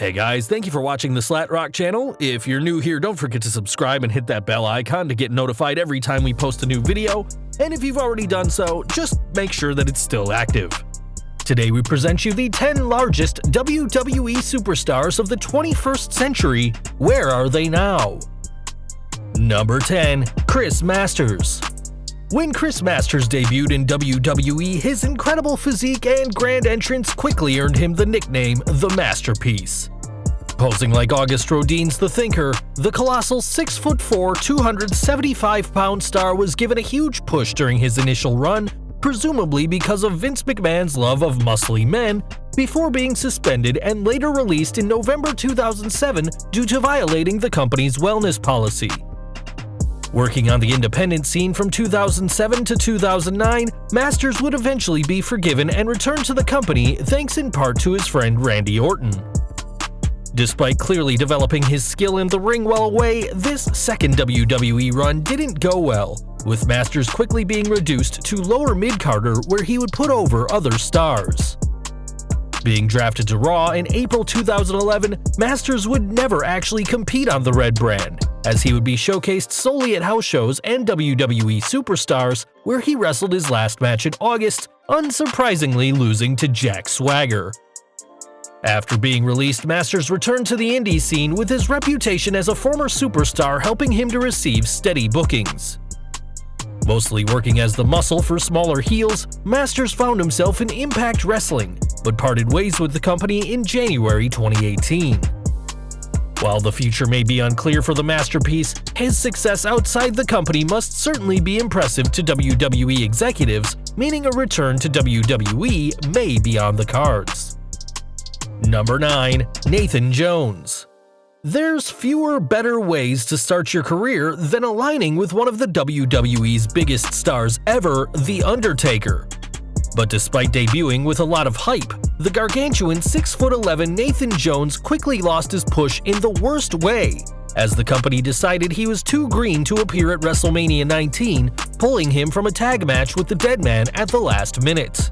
Hey guys, thank you for watching the Slat Rock channel. If you're new here, don't forget to subscribe and hit that bell icon to get notified every time we post a new video. And if you've already done so, just make sure that it's still active. Today we present you the 10 largest WWE superstars of the 21st century. Where are they now? Number 10. Chris Masters. When Chris Masters debuted in WWE, his incredible physique and grand entrance quickly earned him the nickname The Masterpiece. Posing like August Rodin's The Thinker, the colossal 6'4", 275-pound star was given a huge push during his initial run, presumably because of Vince McMahon's love of muscly men, before being suspended and later released in November 2007 due to violating the company's wellness policy. Working on the independent scene from 2007 to 2009, Masters would eventually be forgiven and return to the company thanks in part to his friend Randy Orton. Despite clearly developing his skill in the ring while away, this second WWE run didn't go well, with Masters quickly being reduced to lower mid-carder where he would put over other stars. Being drafted to Raw in April 2011, Masters would never actually compete on the Red brand, as he would be showcased solely at house shows and WWE Superstars, where he wrestled his last match in August, unsurprisingly losing to Jack Swagger. After being released, Masters returned to the indie scene with his reputation as a former superstar helping him to receive steady bookings. Mostly working as the muscle for smaller heels, Masters found himself in Impact Wrestling, but parted ways with the company in January 2018. While the future may be unclear for the Masterpiece, his success outside the company must certainly be impressive to WWE executives, meaning a return to WWE may be on the cards. Number 9. Nathan Jones. There's fewer better ways to start your career than aligning with one of the WWE's biggest stars ever, The Undertaker. But despite debuting with a lot of hype, the gargantuan 6'11" Nathan Jones quickly lost his push in the worst way, as the company decided he was too green to appear at WrestleMania 19, pulling him from a tag match with the Deadman at the last minute.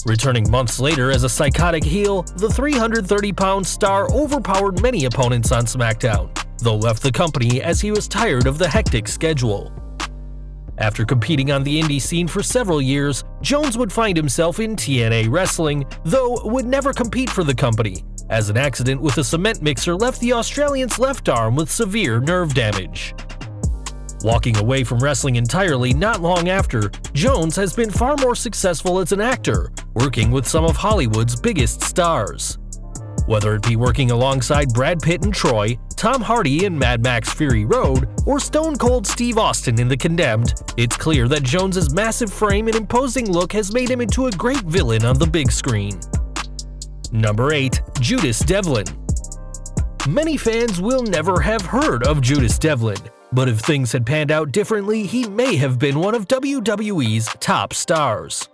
Returning months later as a psychotic heel, the 330-pound star overpowered many opponents on SmackDown, though left the company as he was tired of the hectic schedule. After competing on the indie scene for several years, Jones would find himself in TNA Wrestling, though would never compete for the company, as an accident with a cement mixer left the Australian's left arm with severe nerve damage. Walking away from wrestling entirely not long after, Jones has been far more successful as an actor, working with some of Hollywood's biggest stars. Whether it be working alongside Brad Pitt in Troy, Tom Hardy in Mad Max Fury Road, or Stone Cold Steve Austin in The Condemned, it's clear that Jones's massive frame and imposing look has made him into a great villain on the big screen. Number 8. Judas Devlin. Many fans will never have heard of Judas Devlin, but if things had panned out differently, he may have been one of WWE's top stars.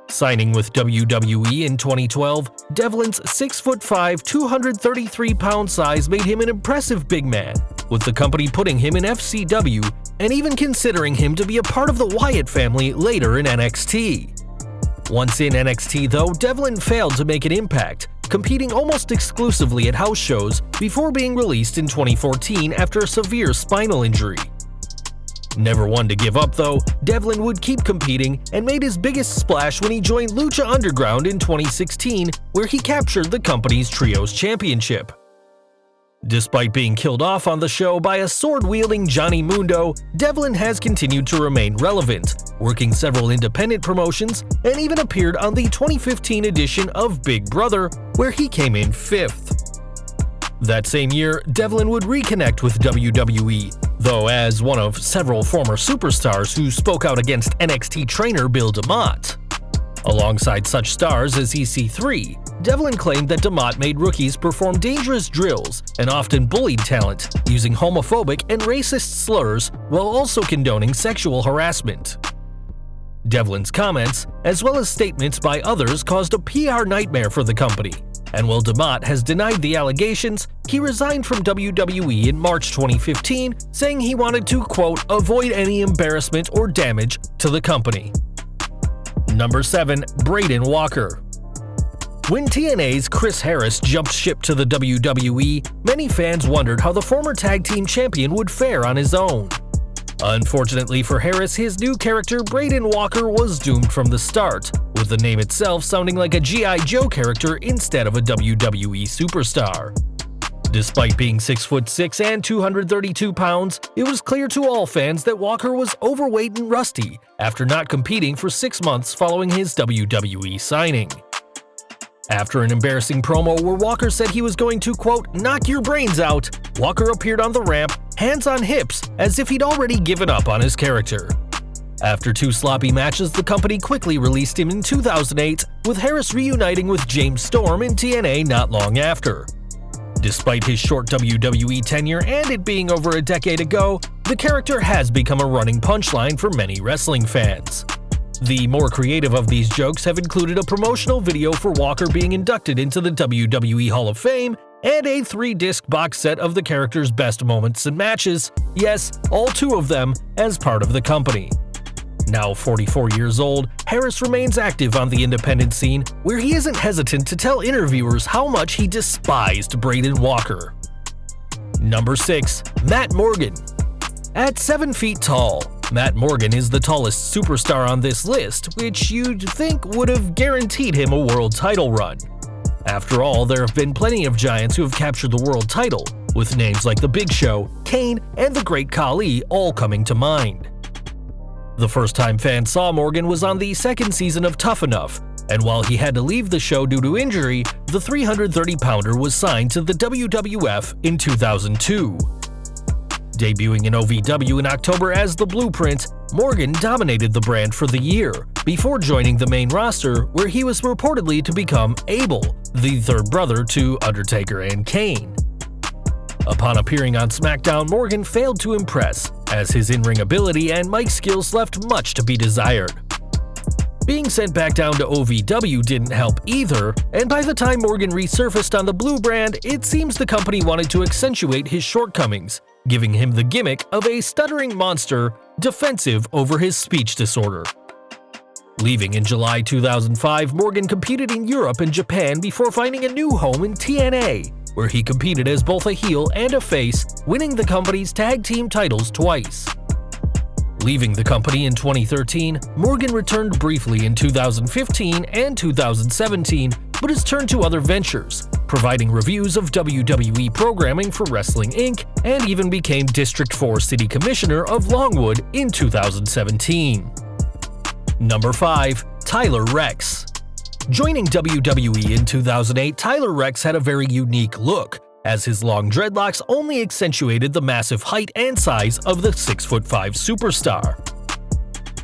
Signing with WWE in 2012, Devlin's 6'5", 233-pound size made him an impressive big man, with the company putting him in FCW and even considering him to be a part of the Wyatt family later in NXT. Once in NXT though, Devlin failed to make an impact, competing almost exclusively at house shows before being released in 2014 after a severe spinal injury. Never one to give up though, Devlin would keep competing and made his biggest splash when he joined Lucha Underground in 2016, where he captured the company's Trios Championship. Despite being killed off on the show by a sword-wielding Johnny Mundo, Devlin has continued to remain relevant, working several independent promotions and even appeared on the 2015 edition of Big Brother, where he came in 5th. That same year, Devlin would reconnect with WWE, though as one of several former superstars who spoke out against NXT trainer Bill DeMott. Alongside such stars as EC3, Devlin claimed that DeMott made rookies perform dangerous drills and often bullied talent, using homophobic and racist slurs while also condoning sexual harassment. Devlin's comments, as well as statements by others, caused a PR nightmare for the company, and while DeMott has denied the allegations, he resigned from WWE in March 2015, saying he wanted to, quote, avoid any embarrassment or damage to the company. Number 7. Braden Walker. When TNA's Chris Harris jumped ship to the WWE, many fans wondered how the former tag team champion would fare on his own. Unfortunately for Harris, his new character Braden Walker was doomed from the start, with the name itself sounding like a G.I. Joe character instead of a WWE superstar. Despite being 6'6" and 232 pounds, it was clear to all fans that Walker was overweight and rusty after not competing for 6 months following his WWE signing. After an embarrassing promo where Walker said he was going to, quote, knock your brains out, Walker appeared on the ramp, hands on hips, as if he'd already given up on his character. After 2 sloppy matches, the company quickly released him in 2008, with Harris reuniting with James Storm in TNA not long after. Despite his short WWE tenure and it being over a decade ago, the character has become a running punchline for many wrestling fans. The more creative of these jokes have included a promotional video for Walker being inducted into the WWE Hall of Fame and a 3-disc box set of the character's best moments and matches, yes, all 2 of them, as part of the company. Now 44 years old, Harris remains active on the independent scene, where he isn't hesitant to tell interviewers how much he despised Braden Walker. Number 6. Matt Morgan. At 7 feet tall, Matt Morgan is the tallest superstar on this list, which you'd think would have guaranteed him a world title run. After all, there have been plenty of giants who have captured the world title, with names like The Big Show, Kane, and The Great Khali all coming to mind. The first time fans saw Morgan was on the 2nd season of Tough Enough, and while he had to leave the show due to injury, the 330-pounder was signed to the WWF in 2002. Debuting in OVW in October as The Blueprint, Morgan dominated the brand for the year, before joining the main roster where he was reportedly to become Abel, the 3rd brother to Undertaker and Kane. Upon appearing on SmackDown, Morgan failed to impress, as his in-ring ability and mic skills left much to be desired. Being sent back down to OVW didn't help either, and by the time Morgan resurfaced on the Blue brand, it seems the company wanted to accentuate his shortcomings, giving him the gimmick of a stuttering monster defensive over his speech disorder. Leaving in July 2005, Morgan competed in Europe and Japan before finding a new home in TNA, where he competed as both a heel and a face, winning the company's tag team titles twice. Leaving the company in 2013, Morgan returned briefly in 2015 and 2017, but has turned to other ventures, providing reviews of WWE programming for Wrestling Inc., and even became District 4 City Commissioner of Longwood in 2017. Number 5. Tyler Rex. Joining WWE in 2008, Tyler Rex had a very unique look, as his long dreadlocks only accentuated the massive height and size of the 6'5" superstar.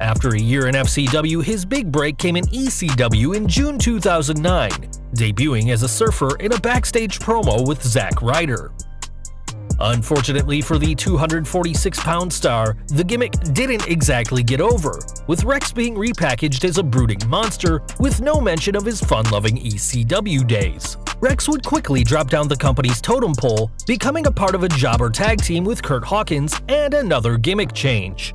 After a year in FCW, his big break came in ECW in June 2009, debuting as a surfer in a backstage promo with Zack Ryder. Unfortunately for the 246-pound star, the gimmick didn't exactly get over, with Rex being repackaged as a brooding monster with no mention of his fun-loving ECW days. Rex would quickly drop down the company's totem pole, becoming a part of a jobber tag team with Kurt Hawkins and another gimmick change.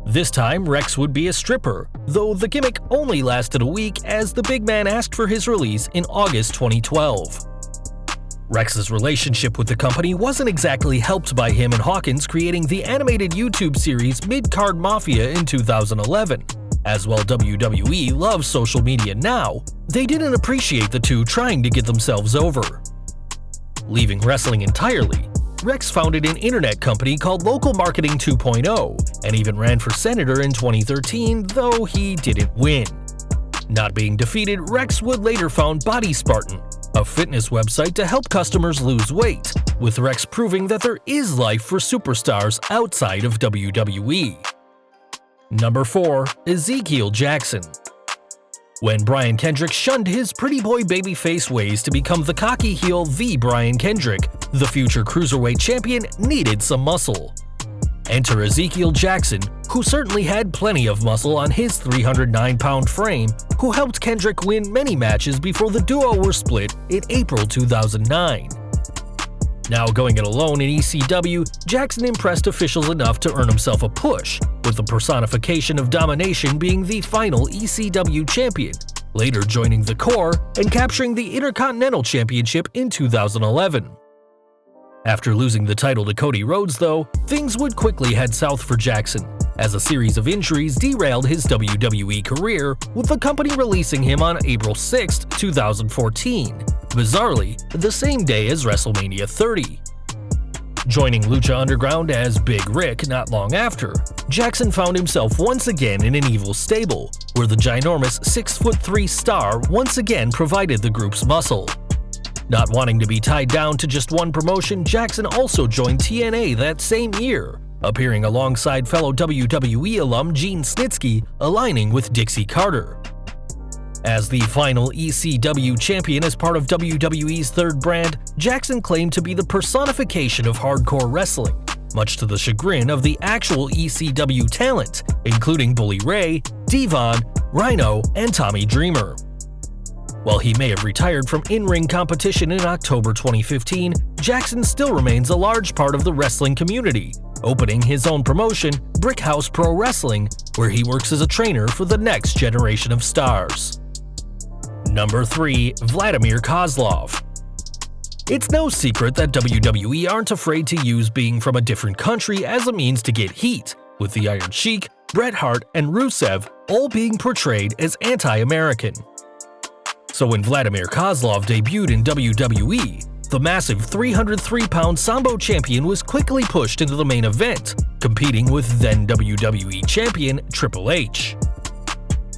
This time, Rex would be a stripper, though the gimmick only lasted a week as the big man asked for his release in August 2012. Rex's relationship with the company wasn't exactly helped by him and Hawkins creating the animated YouTube series Mid-Card Mafia in 2011. As while WWE loves social media now, they didn't appreciate the two trying to get themselves over. Leaving wrestling entirely, Rex founded an internet company called Local Marketing 2.0 and even ran for senator in 2013, though he didn't win. Not being defeated, Rex would later found Body Spartan, a fitness website to help customers lose weight, with Rex proving that there is life for superstars outside of WWE. Number 4. Ezekiel Jackson. When Brian Kendrick shunned his pretty boy babyface ways to become the cocky heel The Brian Kendrick, the future Cruiserweight champion needed some muscle. Enter Ezekiel Jackson, who certainly had plenty of muscle on his 309-pound frame, who helped Kendrick win many matches before the duo were split in April 2009. Now going it alone in ECW, Jackson impressed officials enough to earn himself a push, with the personification of domination being the final ECW champion, later joining the Core and capturing the Intercontinental Championship in 2011. After losing the title to Cody Rhodes, though, things would quickly head south for Jackson, as a series of injuries derailed his WWE career, with the company releasing him on April 6, 2014, bizarrely, the same day as WrestleMania 30. Joining Lucha Underground as Big Rick not long after, Jackson found himself once again in an evil stable, where the ginormous 6'3" star once again provided the group's muscle. Not wanting to be tied down to just one promotion, Jackson also joined TNA that same year, appearing alongside fellow WWE alum Gene Snitsky, aligning with Dixie Carter. As the final ECW champion as part of WWE's third brand, Jackson claimed to be the personification of hardcore wrestling, much to the chagrin of the actual ECW talent, including Bully Ray, Devon, Rhino, and Tommy Dreamer. While he may have retired from in-ring competition in October 2015, Jackson still remains a large part of the wrestling community, opening his own promotion, Brickhouse Pro Wrestling, where he works as a trainer for the next generation of stars. Number 3. Vladimir Kozlov. It's no secret that WWE aren't afraid to use being from a different country as a means to get heat, with the Iron Sheik, Bret Hart, and Rusev all being portrayed as anti-American. So when Vladimir Kozlov debuted in WWE, the massive 303-pound Sambo champion was quickly pushed into the main event, competing with then WWE champion Triple H.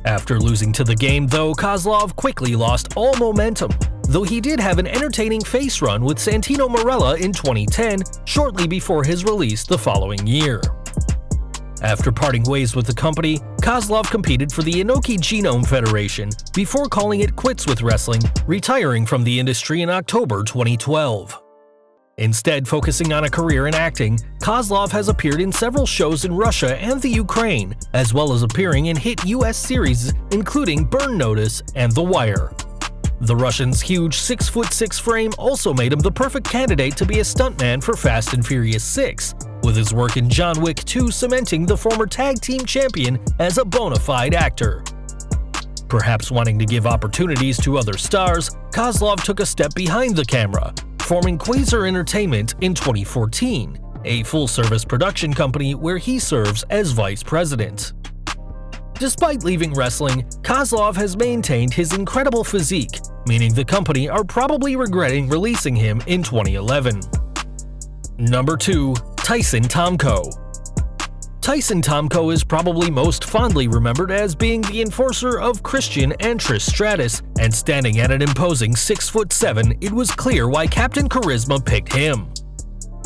After losing to the game, though, Kozlov quickly lost all momentum, though he did have an entertaining face run with Santino Marella in 2010, shortly before his release the following year. After parting ways with the company, Kozlov competed for the Inoki Genome Federation before calling it quits with wrestling, retiring from the industry in October 2012. Instead focusing on a career in acting, Kozlov has appeared in several shows in Russia and the Ukraine, as well as appearing in hit US series including Burn Notice and The Wire. The Russian's huge 6'6" frame also made him the perfect candidate to be a stuntman for Fast and Furious 6, with his work in John Wick 2 cementing the former tag team champion as a bona fide actor. Perhaps wanting to give opportunities to other stars, Kozlov took a step behind the camera, forming Quasar Entertainment in 2014, a full-service production company where he serves as vice president. Despite leaving wrestling, Kozlov has maintained his incredible physique, meaning the company are probably regretting releasing him in 2011. Number 2. Tyson Tomko. Tyson Tomko is probably most fondly remembered as being the enforcer of Christian and Trish Stratus, and standing at an imposing 6'7", it was clear why Captain Charisma picked him.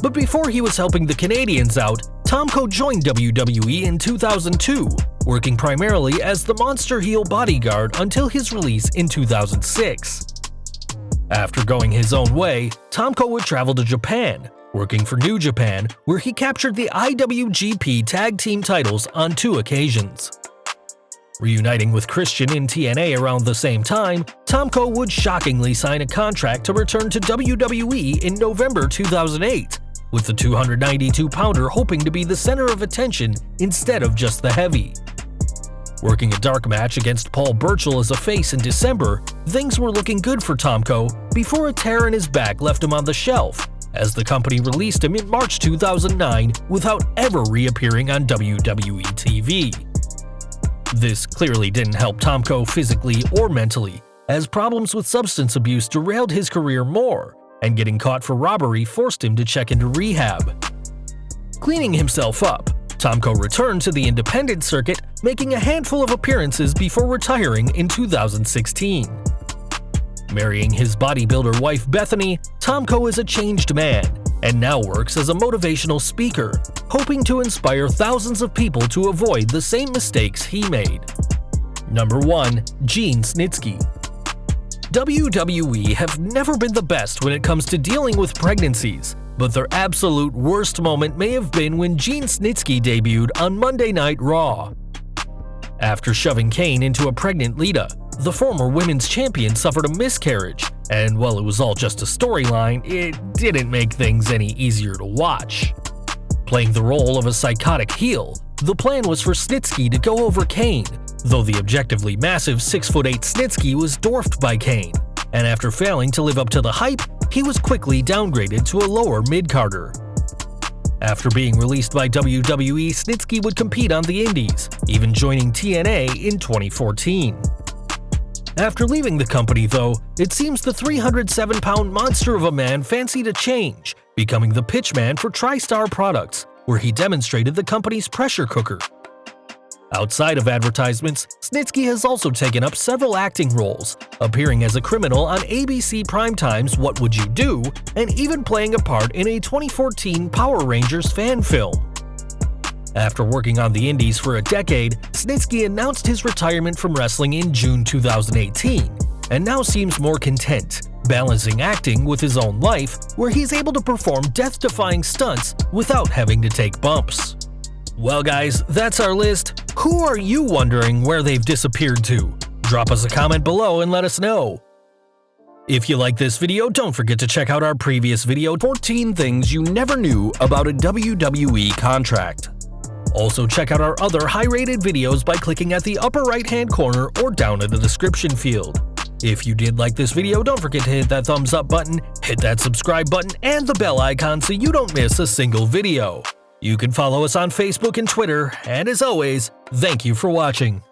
But before he was helping the Canadians out, Tomko joined WWE in 2002, working primarily as the Monster Heel bodyguard until his release in 2006. After going his own way, Tomko would travel to Japan, working for New Japan, where he captured the IWGP Tag Team titles on 2 occasions. Reuniting with Christian in TNA around the same time, Tomko would shockingly sign a contract to return to WWE in November 2008, with the 292-pounder hoping to be the center of attention instead of just the heavy. Working a dark match against Paul Burchill as a face in December, things were looking good for Tomko before a tear in his back left him on the shelf, as the company released him in March 2009 without ever reappearing on WWE TV. This clearly didn't help Tomko physically or mentally, as problems with substance abuse derailed his career more, and getting caught for robbery forced him to check into rehab. Cleaning himself up, Tomko returned to the independent circuit, making a handful of appearances before retiring in 2016. Marrying his bodybuilder wife Bethany, Tomko is a changed man, and now works as a motivational speaker, hoping to inspire thousands of people to avoid the same mistakes he made. Number 1. Gene Snitsky. WWE have never been the best when it comes to dealing with pregnancies, but their absolute worst moment may have been when Gene Snitsky debuted on Monday Night Raw. After shoving Kane into a pregnant Lita, the former women's champion suffered a miscarriage, and while it was all just a storyline, it didn't make things any easier to watch. Playing the role of a psychotic heel, The plan was for Snitsky to go over Kane, though the objectively massive 6'8" Snitsky was dwarfed by Kane, and after failing to live up to the hype, he was quickly downgraded to a lower mid-carder. After being released by WWE, Snitsky would compete on the Indies, even joining TNA in 2014. After leaving the company, though, it seems the 307-pound monster of a man fancied a change, becoming the pitchman for TriStar Products, where he demonstrated the company's pressure cooker. Outside of advertisements, Snitsky has also taken up several acting roles, appearing as a criminal on ABC Primetime's What Would You Do, and even playing a part in a 2014 Power Rangers fan film. After working on the Indies for a decade, Snitsky announced his retirement from wrestling in June 2018, and now seems more content, balancing acting with his own life, where he's able to perform death-defying stunts without having to take bumps. Well guys, that's our list. Who are you wondering where they've disappeared to? Drop us a comment below and let us know. If you like this video, don't forget to check out our previous video, 14 Things You Never Knew About a WWE Contract. Also check out our other high-rated videos by clicking at the upper right-hand corner or down in the description field. If you did like this video, don't forget to hit that thumbs up button, hit that subscribe button, and the bell icon so you don't miss a single video. You can follow us on Facebook and Twitter, and as always, thank you for watching.